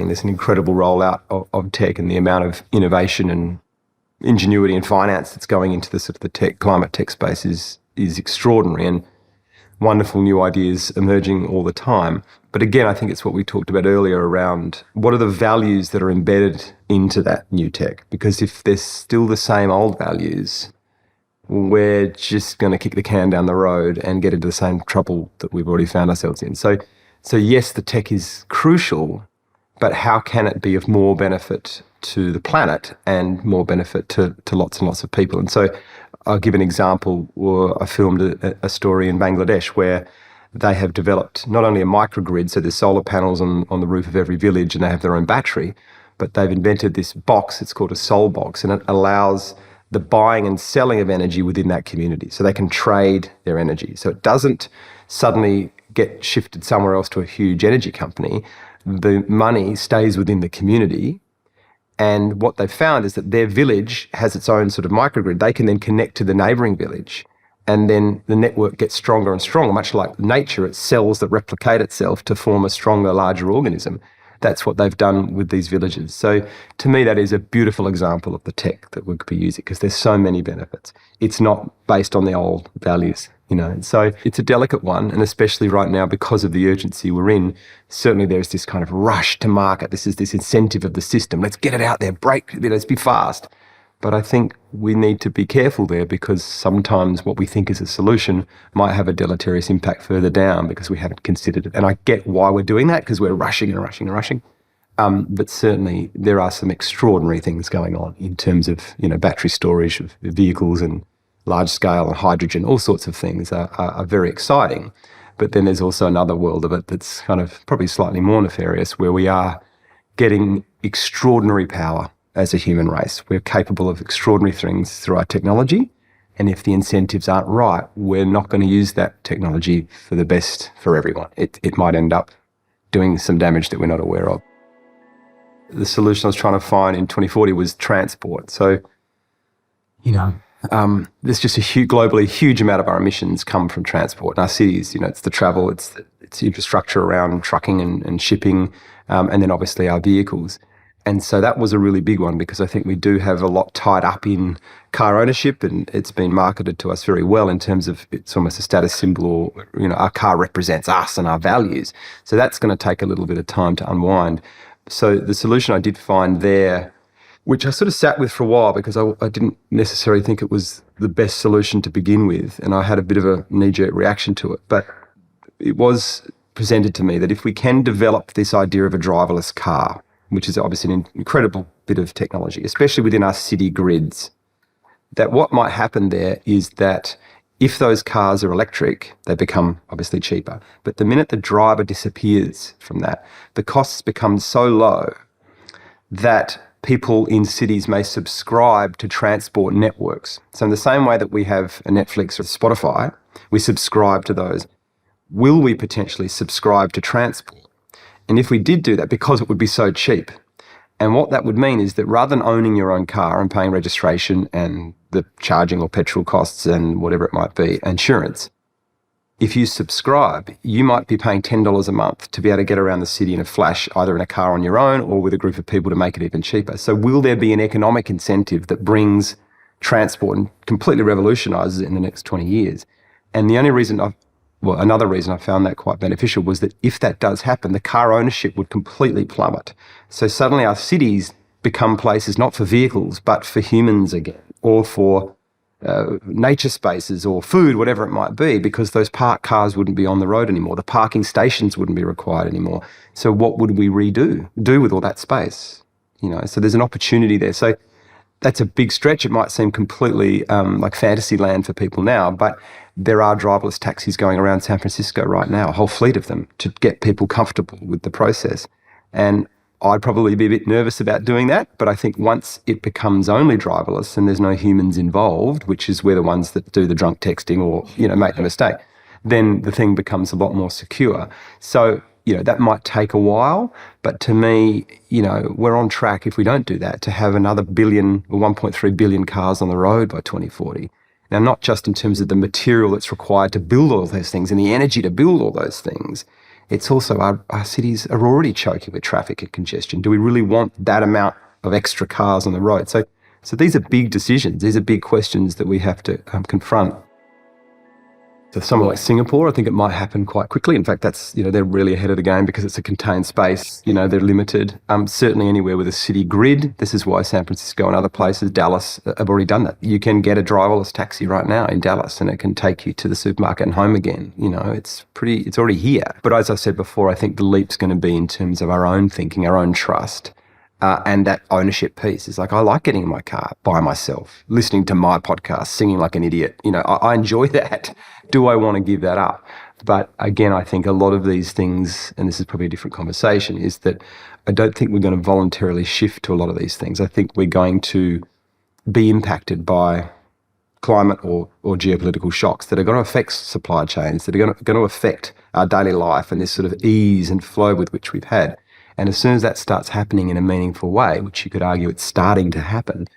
exciting. There's an incredible rollout of tech, and the amount of innovation and ingenuity and finance that's going into the sort of the climate tech space is extraordinary, and wonderful new ideas emerging all the time. But again, I think it's what we talked about earlier around what are the values that are embedded into that new tech? Because if there's still the same old values, we're just going to kick the can down the road and get into the same trouble that we've already found ourselves in. So yes, the tech is crucial, but how can it be of more benefit to the planet and more benefit to lots and lots of people? And so I'll give an example. I filmed a story in Bangladesh where they have developed not only a microgrid, so there's solar panels on the roof of every village and they have their own battery, but they've invented this box, it's called a soul box, and it allows the buying and selling of energy within that community. So they can trade their energy. So it doesn't suddenly get shifted somewhere else to a huge energy company. The money stays within the community. And what they've found is that their village has its own sort of microgrid. They can then connect to the neighbouring village, and then the network gets stronger and stronger, much like nature. It's cells that replicate itself to form a stronger, larger organism. That's what they've done with these villages. So to me, that is a beautiful example of the tech that we could be using, because there's so many benefits. It's not based on the old values, So it's a delicate one, and especially right now because of the urgency we're in, certainly there's this kind of rush to market. This is this incentive of the system. Let's get it out there, let's be fast. But I think we need to be careful there, because sometimes what we think is a solution might have a deleterious impact further down because we haven't considered it. And I get why we're doing that, because we're rushing and rushing and rushing. But certainly there are some extraordinary things going on in terms of, battery storage of vehicles and large scale and hydrogen, all sorts of things are very exciting. But then there's also another world of it that's kind of probably slightly more nefarious, where we are getting extraordinary power as a human race. We're capable of extraordinary things through our technology. And if the incentives aren't right, we're not going to use that technology for the best for everyone. It might end up doing some damage that we're not aware of. The solution I was trying to find in 2040 was transport. So, there's just globally a huge amount of our emissions come from transport in our cities. It's the travel, it's the infrastructure around trucking and shipping, and then obviously our vehicles. And so that was a really big one, because I think we do have a lot tied up in car ownership, and it's been marketed to us very well in terms of it's almost a status symbol, or, our car represents us and our values. So that's going to take a little bit of time to unwind. So the solution I did find there, which I sort of sat with for a while because I didn't necessarily think it was the best solution to begin with, and I had a bit of a knee-jerk reaction to it. But it was presented to me that if we can develop this idea of a driverless car, which is obviously an incredible bit of technology, especially within our city grids, that what might happen there is that if those cars are electric, they become obviously cheaper. But the minute the driver disappears from that, the costs become so low that people in cities may subscribe to transport networks. So in the same way that we have a Netflix or Spotify, we subscribe to those. Will we potentially subscribe to transport? And if we did do that, because it would be so cheap, and what that would mean is that rather than owning your own car and paying registration and the charging or petrol costs and whatever it might be, insurance, if you subscribe, you might be paying $10 a month to be able to get around the city in a flash, either in a car on your own or with a group of people to make it even cheaper. So will there be an economic incentive that brings transport and completely revolutionises it in the next 20 years? And the only reason another reason I found that quite beneficial was that if that does happen, the car ownership would completely plummet. So suddenly our cities become places not for vehicles, but for humans again, or for nature spaces or food, whatever it might be, because those parked cars wouldn't be on the road anymore. The parking stations wouldn't be required anymore. So what would we do with all that space? So there's an opportunity there. So that's a big stretch. It might seem completely like fantasy land for people now, but there are driverless taxis going around San Francisco right now, a whole fleet of them, to get people comfortable with the process. And I'd probably be a bit nervous about doing that, but I think once it becomes only driverless and there's no humans involved, which is where the ones that do the drunk texting or, make the mistake, then the thing becomes a lot more secure. So, that might take a while, but to me, we're on track, if we don't do that, to have another 1.3 billion cars on the road by 2040. Now, not just in terms of the material that's required to build all those things and the energy to build all those things, It's also our cities are already choking with traffic and congestion. Do we really want that amount of extra cars on the road? So these are big decisions. These are big questions that we have to confront. So somewhere like Singapore, I think it might happen quite quickly. In fact, that's, they're really ahead of the game because it's a contained space. They're limited. Certainly anywhere with a city grid. This is why San Francisco and other places, Dallas, have already done that. You can get a driverless taxi right now in Dallas and it can take you to the supermarket and home again. It's already here. But as I said before, I think the leap's going to be in terms of our own thinking, our own trust. And that ownership piece is like, I like getting in my car by myself, listening to my podcast, singing like an idiot. I enjoy that. Do I want to give that up? But again, I think a lot of these things, and this is probably a different conversation, is that I don't think we're going to voluntarily shift to a lot of these things. I think we're going to be impacted by climate or geopolitical shocks that are going to affect supply chains, that are going to affect our daily life and this sort of ease and flow with which we've had. And as soon as that starts happening in a meaningful way, which you could argue it's starting to happen,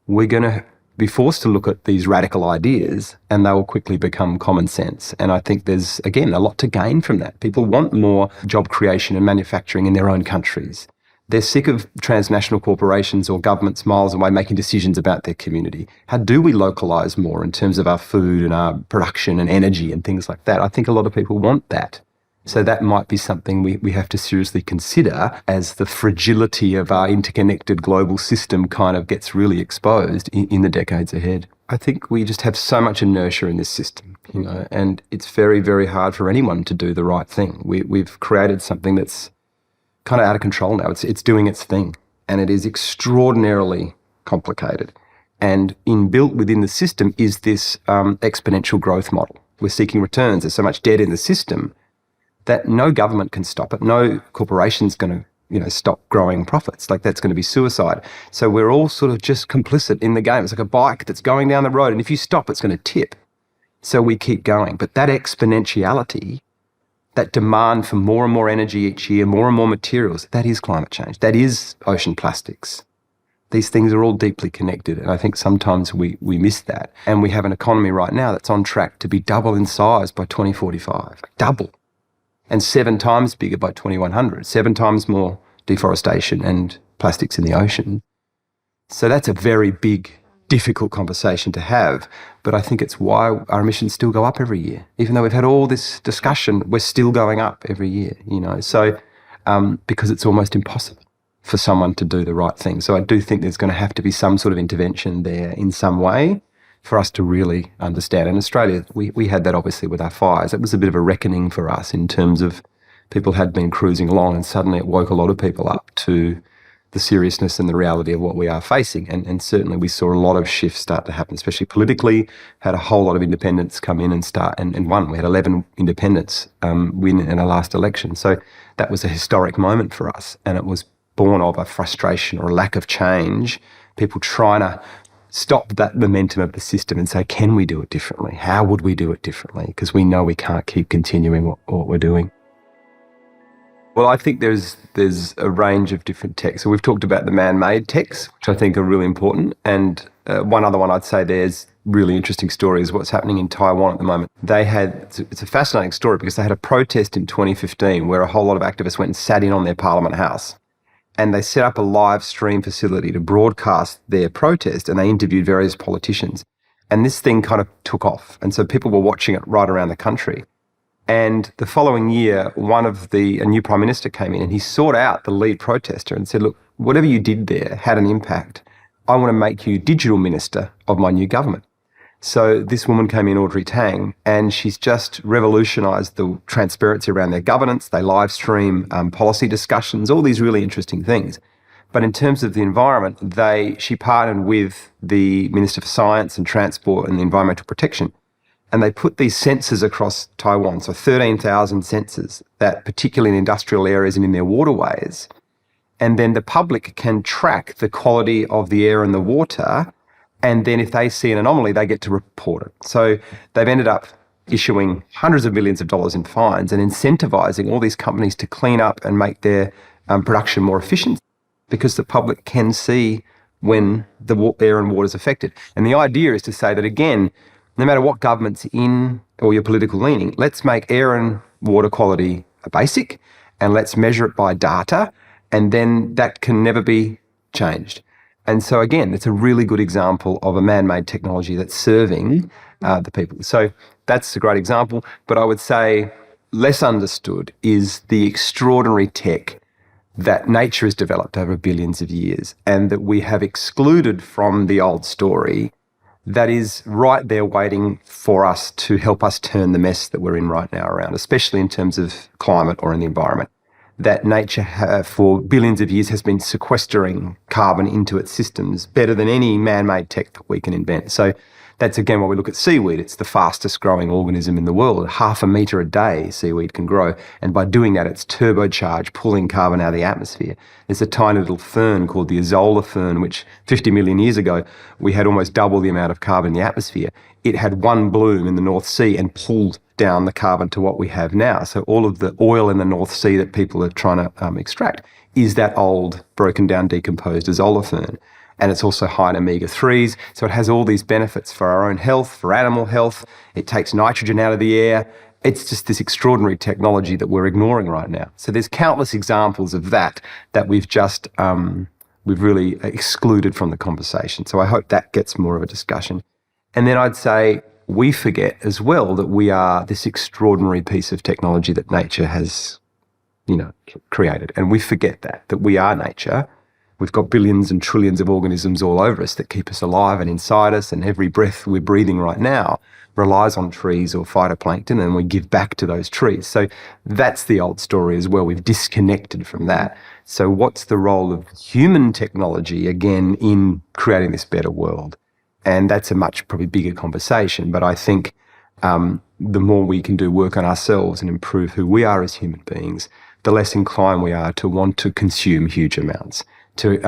we're going to be forced to look at these radical ideas and they will quickly become common sense. And I think there's, again, a lot to gain from that. People want more job creation and manufacturing in their own countries. They're sick of transnational corporations or governments miles away making decisions about their community. How do we localise more in terms of our food and our production and energy and things like that? I think a lot of people want that. So that might be something we have to seriously consider as the fragility of our interconnected global system kind of gets really exposed in the decades ahead. I think we just have so much inertia in this system, and it's very, very hard for anyone to do the right thing. We've created something that's kind of out of control now. It's doing its thing, and it is extraordinarily complicated. And inbuilt within the system is this exponential growth model. We're seeking returns. There's so much debt in the system that no government can stop it. No corporation's going to, stop growing profits. Like, that's going to be suicide. So we're all sort of just complicit in the game. It's like a bike that's going down the road, and if you stop, it's going to tip. So we keep going. But that exponentiality, that demand for more and more energy each year, more and more materials, that is climate change. That is ocean plastics. These things are all deeply connected, and I think sometimes we miss that. And we have an economy right now that's on track to be double in size by 2045. Double. And 7 times bigger by 2100, 7 times more deforestation and plastics in the ocean. So that's a very big, difficult conversation to have. But I think it's why our emissions still go up every year. Even though we've had all this discussion, we're still going up every year, So because it's almost impossible for someone to do the right thing. So I do think there's going to have to be some sort of intervention there in some way for us to really understand. In Australia, we had that obviously with our fires. It was a bit of a reckoning for us in terms of people had been cruising along and suddenly it woke a lot of people up to the seriousness and the reality of what we are facing. And certainly we saw a lot of shifts start to happen, especially politically, had a whole lot of independents come in and start and won. We had 11 independents win in our last election. So that was a historic moment for us. And it was born of a frustration or a lack of change, people trying to stop that momentum of the system and say, can we do it differently? How would we do it differently? Because we know we can't keep continuing what we're doing. Well, I think there's a range of different techs. So we've talked about the man-made techs, which I think are really important. And one other one I'd say there's really interesting story is what's happening in Taiwan at the moment. It's a fascinating story because they had a protest in 2015 where a whole lot of activists went and sat in on their Parliament House. And they set up a live stream facility to broadcast their protest, and they interviewed various politicians. And this thing kind of took off. And so people were watching it right around the country. And the following year, a new Prime Minister came in and he sought out the lead protester and said, look, whatever you did there had an impact. I want to make you digital minister of my new government. So this woman came in, Audrey Tang, and she's just revolutionised the transparency around their governance. They live stream policy discussions, all these really interesting things. But in terms of the environment, she partnered with the Minister for Science and Transport and Environmental Protection, and they put these sensors across Taiwan, so 13,000 sensors, that particularly in industrial areas and in their waterways. And then the public can track the quality of the air and the water. And then if they see an anomaly, they get to report it. So they've ended up issuing hundreds of millions of dollars in fines and incentivising all these companies to clean up and make their production more efficient because the public can see when the air and water is affected. And the idea is to say that, again, no matter what government's in or your political leaning, let's make air and water quality a basic, and let's measure it by data, and then that can never be changed. And so again, it's a really good example of a man-made technology that's serving the people. So that's a great example. But I would say less understood is the extraordinary tech that nature has developed over billions of years and that we have excluded from the old story that is right there waiting for us to help us turn the mess that we're in right now around, especially in terms of climate or in the environment. That nature for billions of years has been sequestering carbon into its systems better than any man-made tech that we can invent. So that's, again, why we look at seaweed. It's the fastest growing organism in the world. 0.5 metre a day seaweed can grow. And by doing that, it's turbocharged, pulling carbon out of the atmosphere. There's a tiny little fern called the azolla fern, which 50 million years ago, we had almost double the amount of carbon in the atmosphere. It had one bloom in the North Sea and pulled down the carbon to what we have now. So all of the oil in the North Sea that people are trying to extract is that old, broken down, decomposed azolla fern. And it's also high in omega-3s. So it has all these benefits for our own health, for animal health. It takes nitrogen out of the air. It's just this extraordinary technology that we're ignoring right now. So there's countless examples of that we've just, we've really excluded from the conversation. So I hope that gets more of a discussion. And then I'd say we forget as well that we are this extraordinary piece of technology that nature has, created. And we forget that we are nature. We've got billions and trillions of organisms all over us that keep us alive and inside us, and every breath we're breathing right now relies on trees or phytoplankton, and we give back to those trees. So that's the old story as well. We've disconnected from that. So what's the role of human technology, again, in creating this better world? And that's a much probably bigger conversation, but I think the more we can do work on ourselves and improve who we are as human beings, the less inclined we are to want to consume huge amounts, to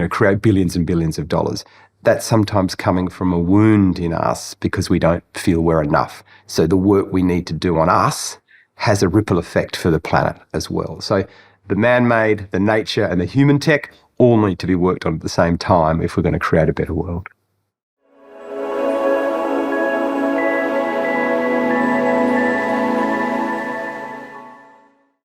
create billions and billions of dollars. That's sometimes coming from a wound in us because we don't feel we're enough. So the work we need to do on us has a ripple effect for the planet as well. So the man-made, the nature, and the human tech all need to be worked on at the same time if we're going to create a better world.